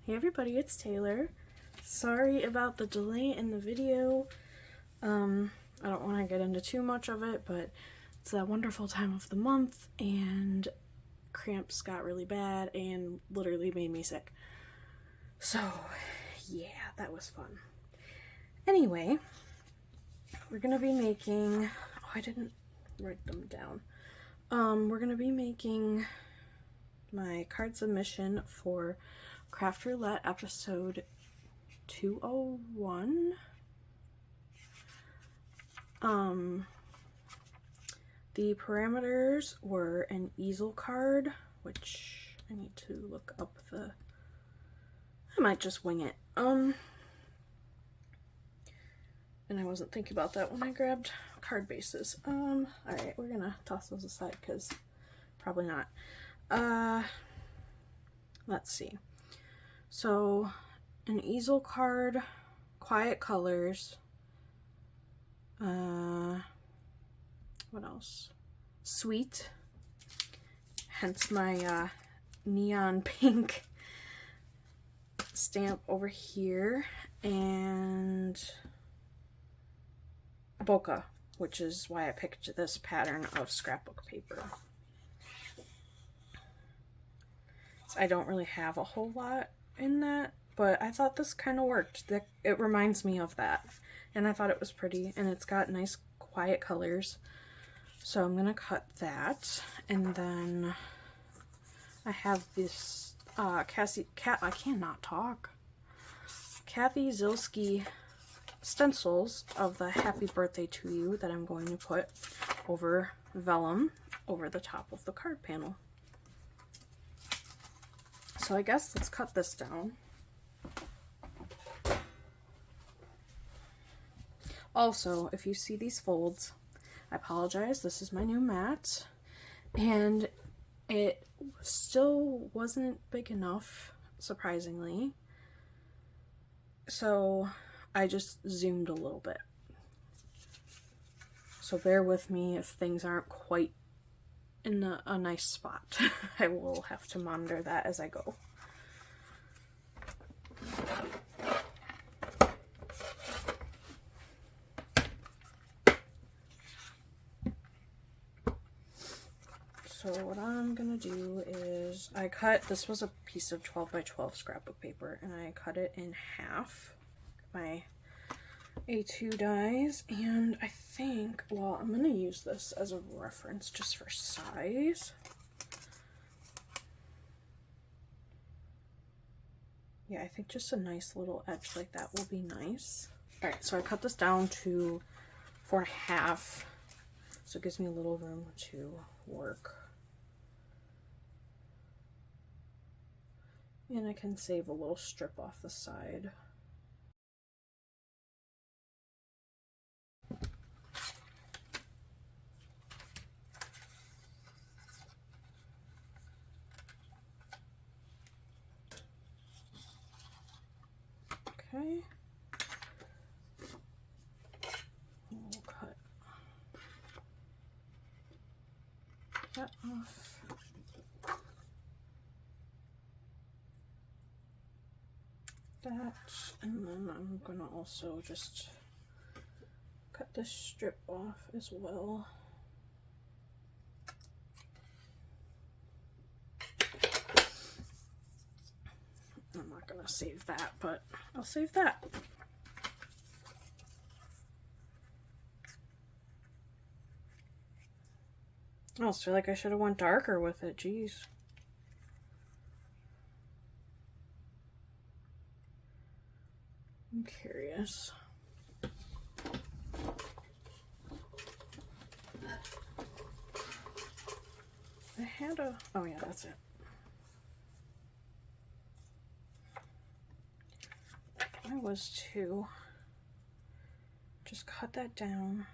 Hey everybody, it's Taylor. Sorry about the delay in the video. I don't want to get into too much of it, but it's that wonderful time of the month and cramps got really bad and literally made me sick. So yeah, that was fun. Anyway, we're gonna be making, oh, I didn't write them down. We're gonna be making my card submission for Craft Roulette episode 201. The parameters were an easel card, which I need to look up I might just wing it. And I wasn't thinking about that when I grabbed card bases. Alright, we're gonna toss those aside because probably not. Let's see. So, an easel card, quiet colors, what else? Sweet, hence my neon pink stamp over here, and bokeh, which is why I picked this pattern of scrapbook paper. So I don't really have a whole lot in that, but I thought this kind of worked. It reminds me of that, and I thought it was pretty, and it's got nice quiet colors. So I'm gonna cut that, and then I have this I cannot talk. Kathy Zilski stencils of the Happy Birthday to You that I'm going to put over vellum over the top of the card panel. So I guess let's cut this down. Also, if you see these folds, I apologize, this is my new mat, and it still wasn't big enough, surprisingly, so I just zoomed a little bit. So bear with me if things aren't quite in a nice spot. I will have to monitor that as I go. So what I'm gonna do is this was a piece of 12 by 12 scrapbook paper, and I cut it in half, my A2 dies, and I think, well, I'm gonna use this as a reference just for size. Yeah, I think just a nice little edge like that will be nice. All right, so I cut this down to 4.5, so it gives me a little room to work. And I can save a little strip off the side. Okay. We'll cut that off. That, and then I'm gonna also just cut this strip off as well. I'm not gonna save that, but I'll save that. I almost feel like I should have went darker with it, jeez. I'm curious. I had a, oh yeah, that's it. I was too. Just cut that down.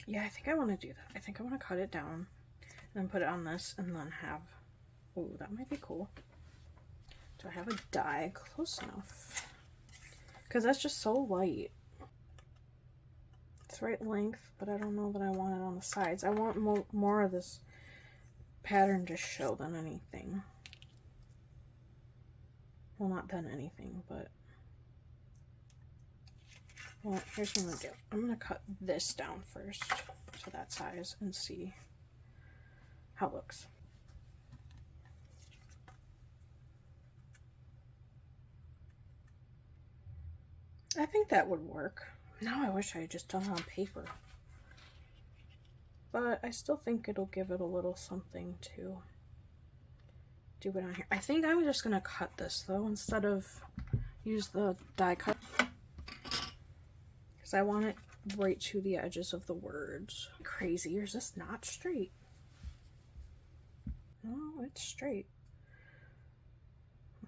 Yeah, I think I want to do that. I think I want to cut it down and then put it on this and then have, oh, that might be cool. Do I have a die close enough? Because that's just so light. It's right length, but I don't know that I want it on the sides. I want more of this pattern to show than anything. Well, not than anything, but... Well, here's what I'm gonna do. I'm gonna cut this down first to that size and see how it looks. I think that would work. Now I wish I had just done it on paper. But I still think it'll give it a little something to do it on here. I think I'm just gonna cut this though instead of use the die cut. Because I want it right to the edges of the words. Crazy, or is this not straight? No, it's straight.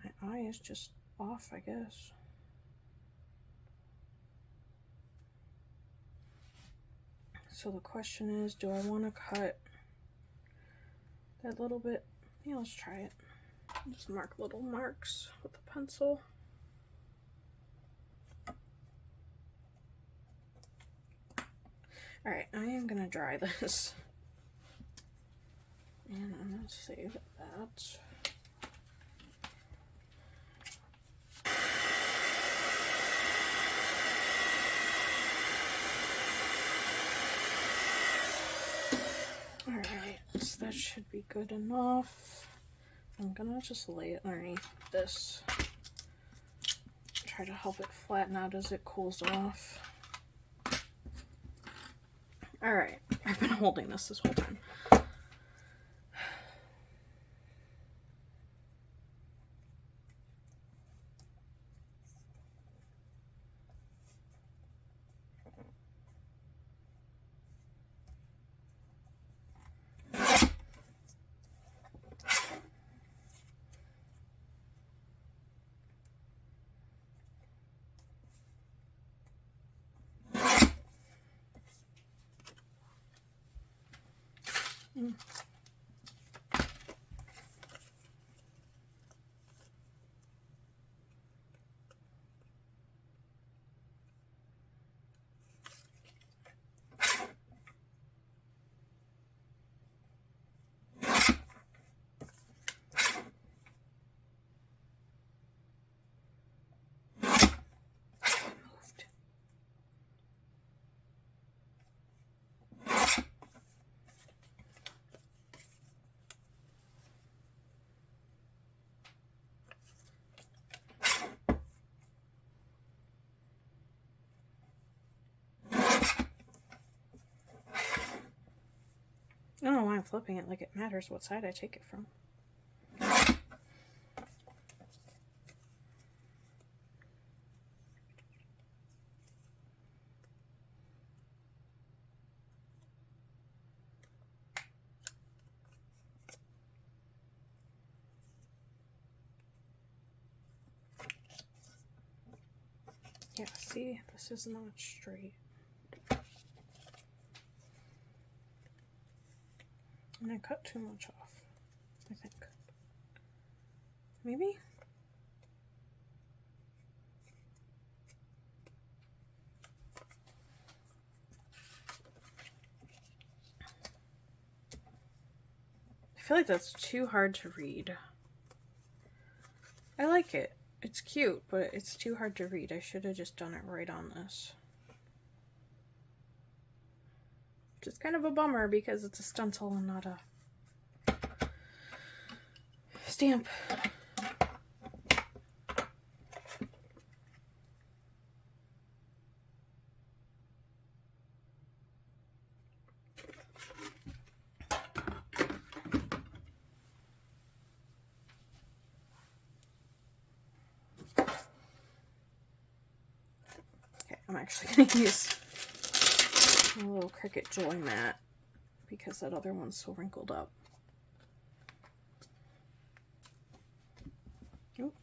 My eye is just off, I guess. So the question is, do I want to cut that little bit? Yeah, let's try it. Just mark little marks with a pencil. Alright, I am going to dry this. And I'm going to save that. Alright, so that should be good enough. I'm gonna just lay it underneath this. Try to help it flatten out as it cools off. Alright, I've been holding this whole time. I don't know why I'm flipping it like it matters what side I take it from. Yeah, see, this is not straight. And I cut too much off, I think. Maybe? I feel like that's too hard to read. I like it. It's cute, but it's too hard to read. I should have just done it right on this. Which is kind of a bummer because it's a stencil and not a stamp. Okay, I'm actually going to use a little Cricut Joy mat because that other one's so wrinkled up. Oop.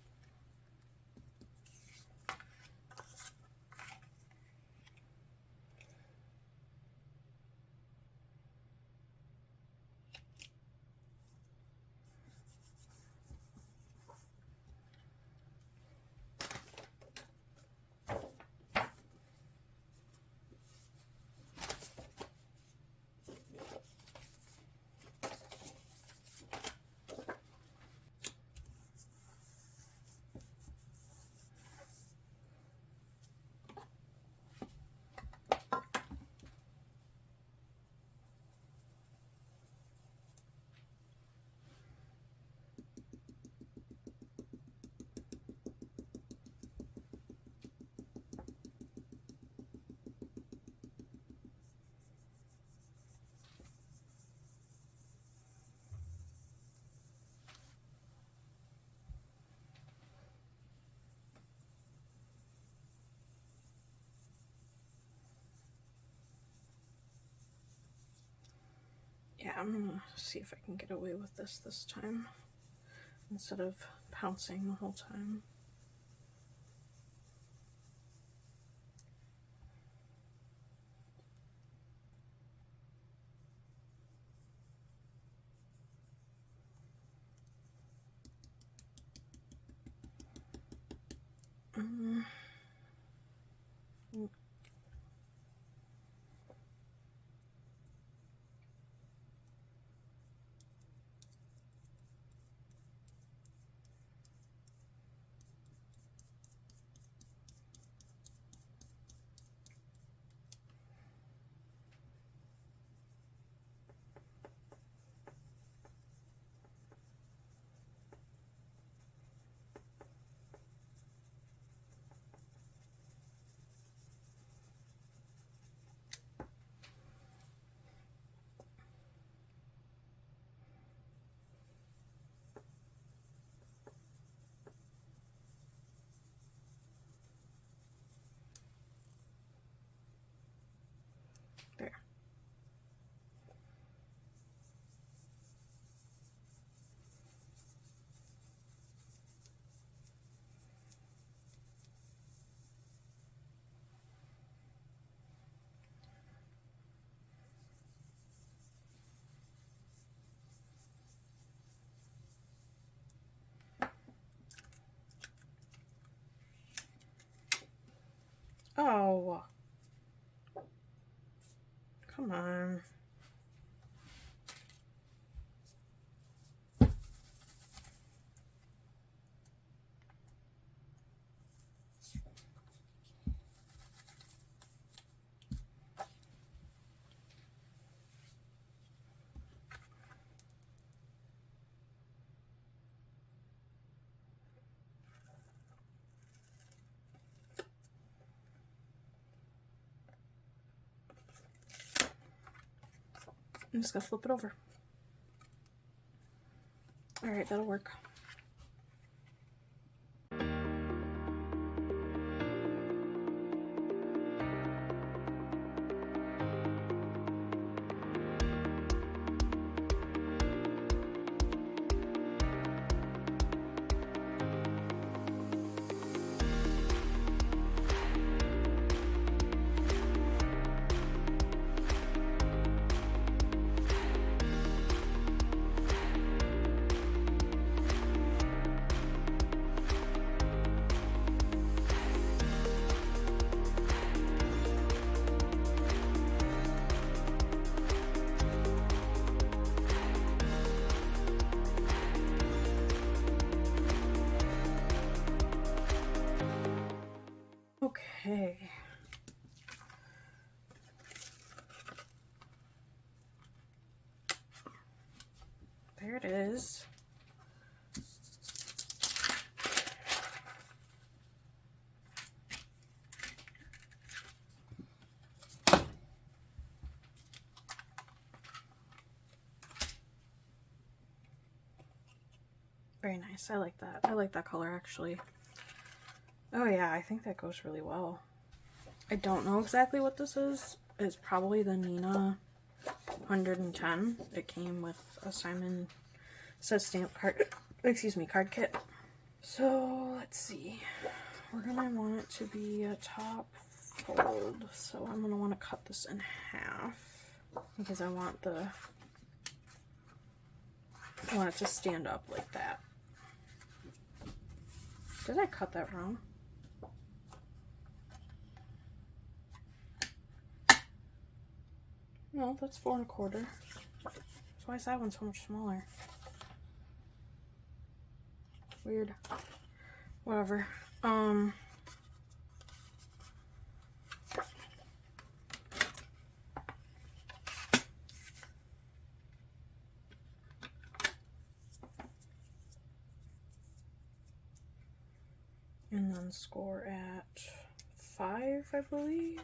Yeah, I'm gonna see if I can get away with this time instead of pouncing the whole time. There. Oh, come on. I'm just gonna flip it over. All right, that'll work. Okay. There it is. Very nice. I like that. I like that color actually. Oh yeah, I think that goes really well. I don't know exactly what this is. It's probably the Nina 110. It came with a Simon Says stamp card, excuse me, card kit. So let's see. We're gonna want it to be a top fold. So I'm gonna want to cut this in half because I want it to stand up like that. Did I cut that wrong? No, that's 4 1/4. So why is that one so much smaller? Weird. Whatever. And then score at 5, I believe.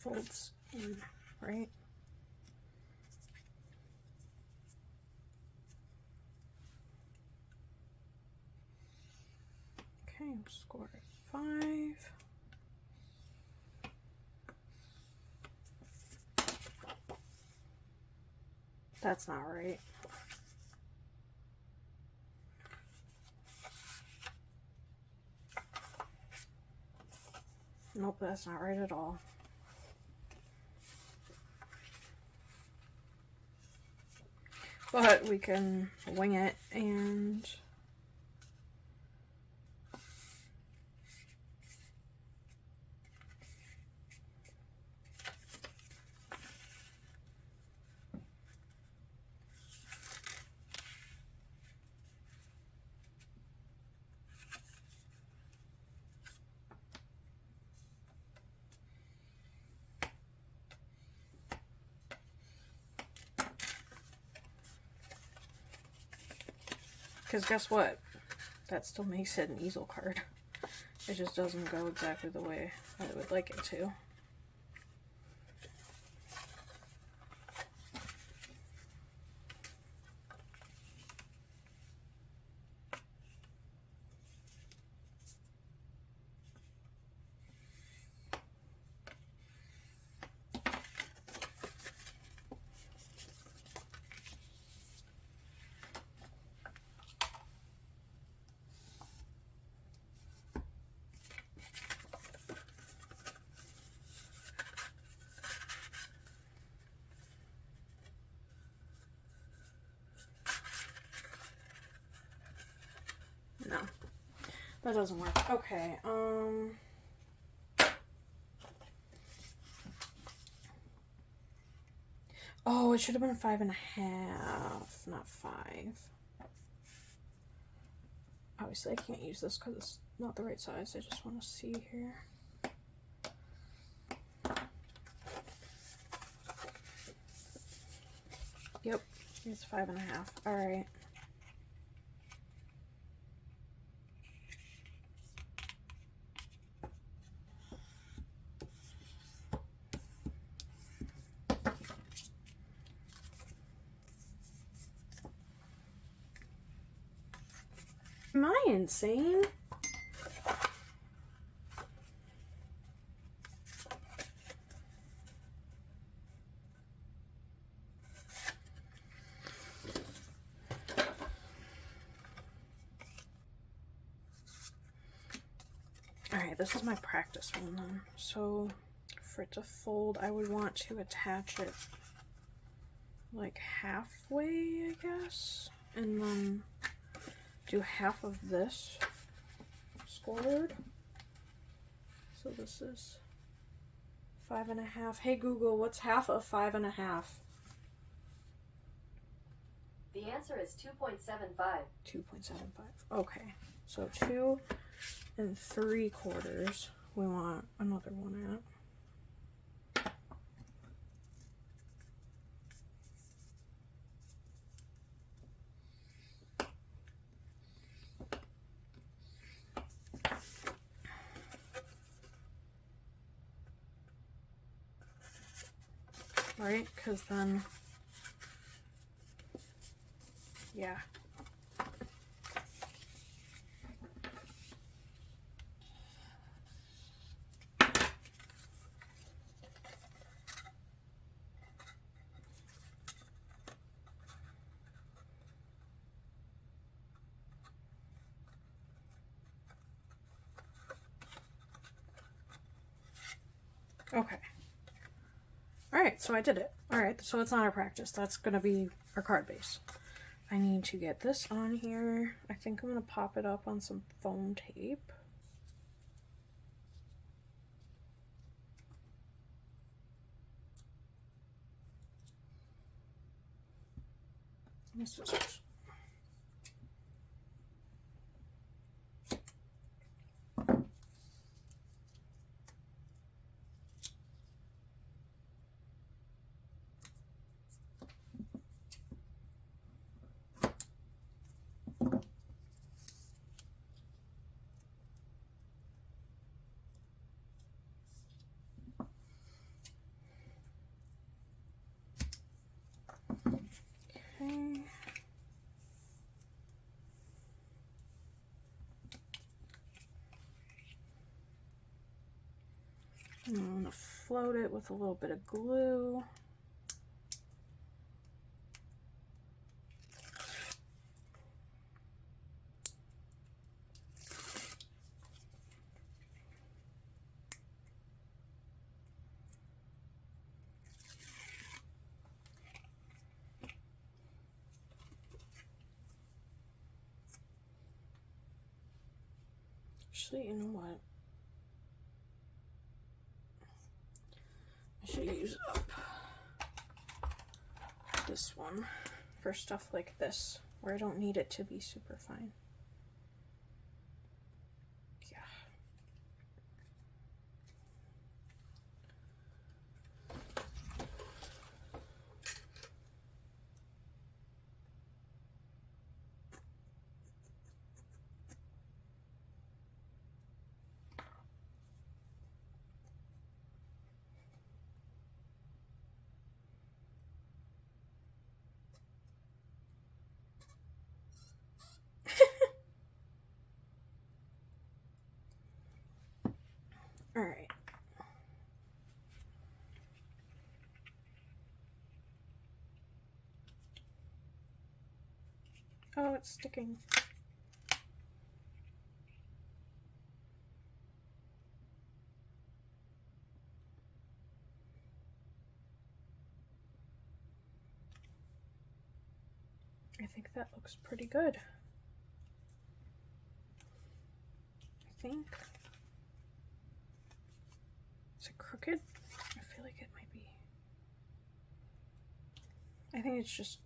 folds in, right? Okay, score 5. That's not right. Nope, that's not right at all. But we can wing it and because guess what? That still makes it an easel card. It just doesn't go exactly the way I would like it to. No, that doesn't work. Okay, oh, it should have been 5.5, not 5. Obviously, I can't use this because it's not the right size. I just want to see here. Yep, it's 5.5. All right. Am I insane? Alright, this is my practice one then. So for it to fold, I would want to attach it like halfway, I guess, and then do half of this scored. So this is 5.5. Hey Google, what's half of 5.5? The answer is 2.75. 2.75. Okay, so 2 3/4. We want another one at. Right, because then, yeah. Okay. Alright, so I did it. Alright, so it's not our practice. That's going to be our card base. I need to get this on here. I think I'm going to pop it up on some foam tape. Scissors. Okay. And I'm going to float it with a little bit of glue. Actually, you know what? I should use up this one for stuff like this, where I don't need it to be super fine. Yeah. All right. Oh, it's sticking. I think that looks pretty good. I think. Is it crooked? I feel like it might be. I think it's just.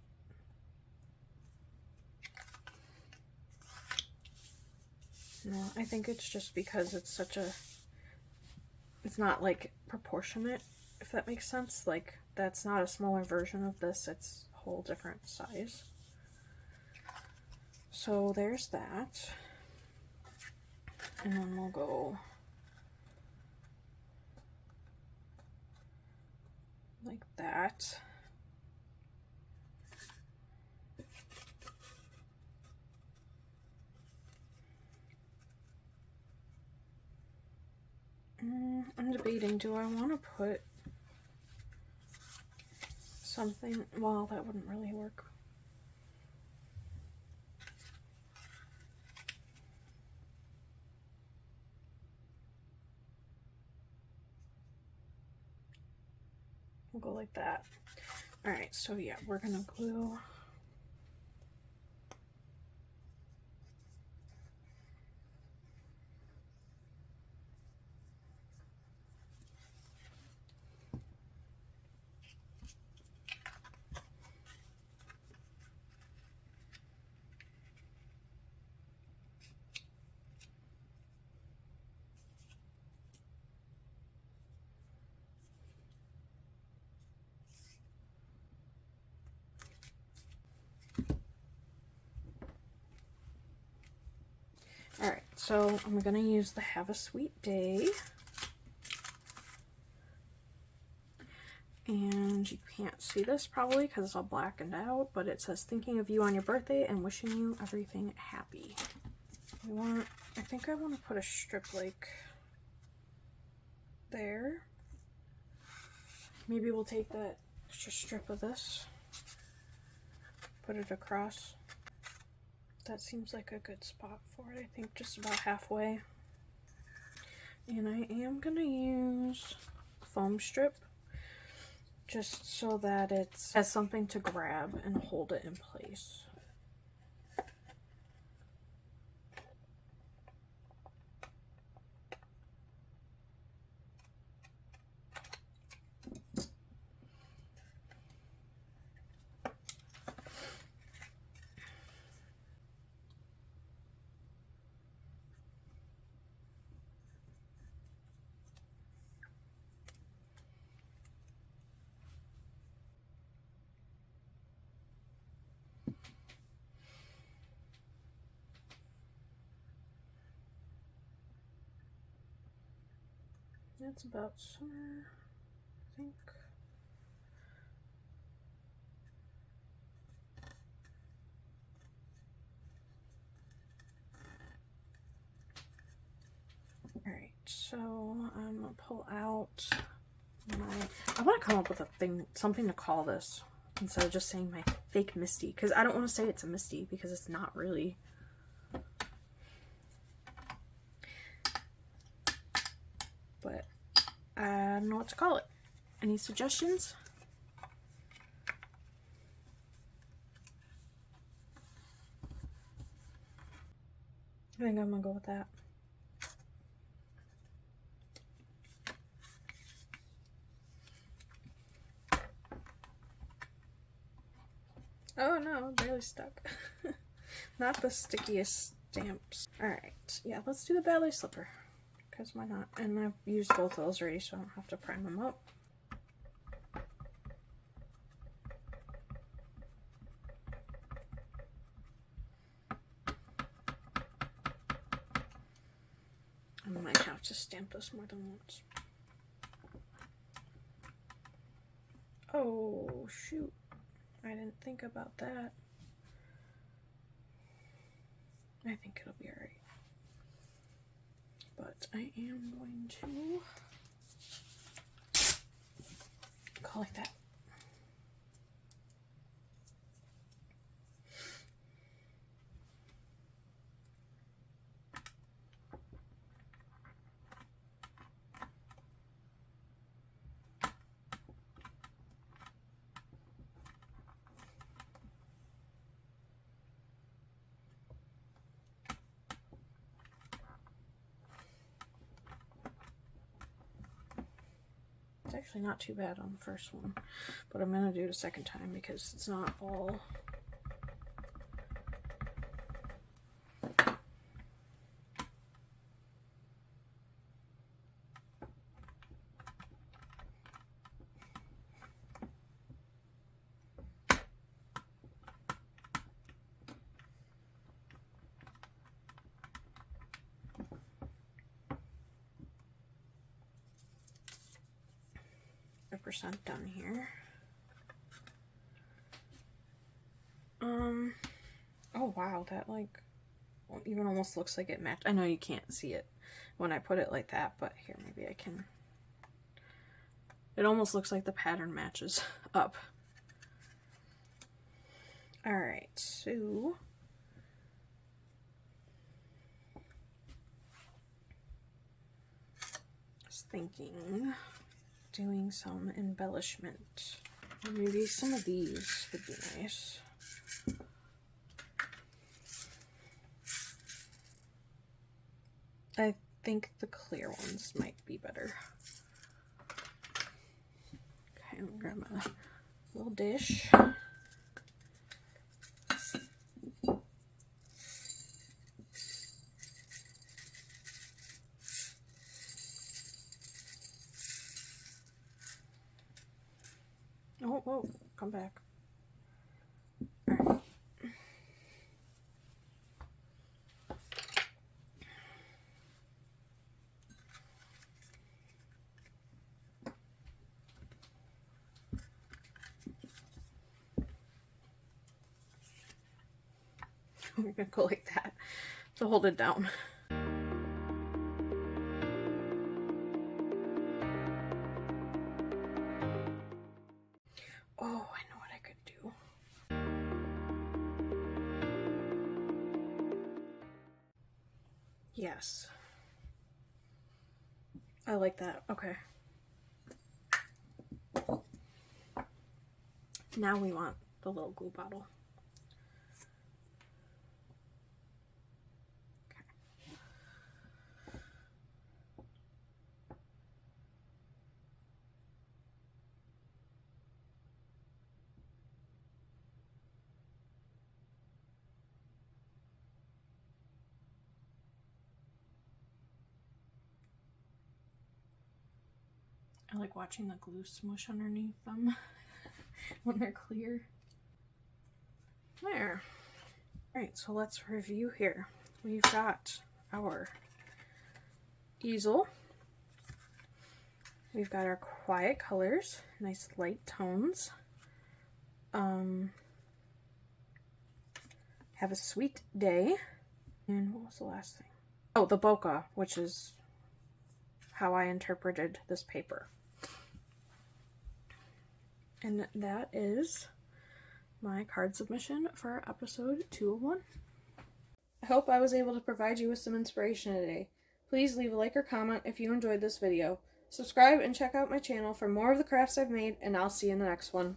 No, I think it's just because it's such a. It's not like proportionate, if that makes sense. Like, that's not a smaller version of this, it's a whole different size. So there's that. And then we'll go like that. I'm debating, do I want to put something? Well, that wouldn't really work. We'll go like that. All right, so yeah, we're gonna glue. All right, so I'm gonna use the Have a Sweet Day. And you can't see this probably because it's all blackened out, but it says thinking of you on your birthday and wishing you everything happy. I think I want to put a strip like there. Maybe we'll take that extra strip of this, put it across. That seems like a good spot for it. I think just about halfway. And I am gonna use foam strip just so that it has something to grab and hold it in place. That's about center, I think. so I'm gonna pull out I want to come up with something to call this instead of just saying my fake Misty, because I don't want to say it's a Misty because it's not really. But I don't know what to call it. Any suggestions? I think I'm gonna go with that. Oh no, barely stuck. Not the stickiest stamps. Alright, yeah, let's do the ballet slipper. Because why not? And I've used both of those already, so I don't have to prime them up. I might have to stamp this more than once. Oh, shoot. I didn't think about that. I think it'll be alright. But I am going to go like that. It's actually not too bad on the first one, but I'm gonna do it a second time because it's not all. Percent done here. Oh wow, that like even almost looks like it matched. I know you can't see it when I put it like that, but here maybe I can. It almost looks like the pattern matches up. All right, so I was thinking doing some embellishment. Maybe some of these would be nice. I think the clear ones might be better. Okay, I'm gonna grab my little dish. Oh, whoa, come back. All right. We're gonna go like that to hold it down. Oh, I know what I could do. Yes. I like that. Okay. Now we want the little glue bottle. Okay. I like watching the glue smush underneath them when they're clear. There. Alright, so let's review here. We've got our easel. We've got our quiet colors, nice light tones. Have a sweet day. And what was the last thing? Oh, the bokeh, which is how I interpreted this paper. And that is my card submission for episode 201. I hope I was able to provide you with some inspiration today. Please leave a like or comment if you enjoyed this video. Subscribe and check out my channel for more of the crafts I've made, and I'll see you in the next one.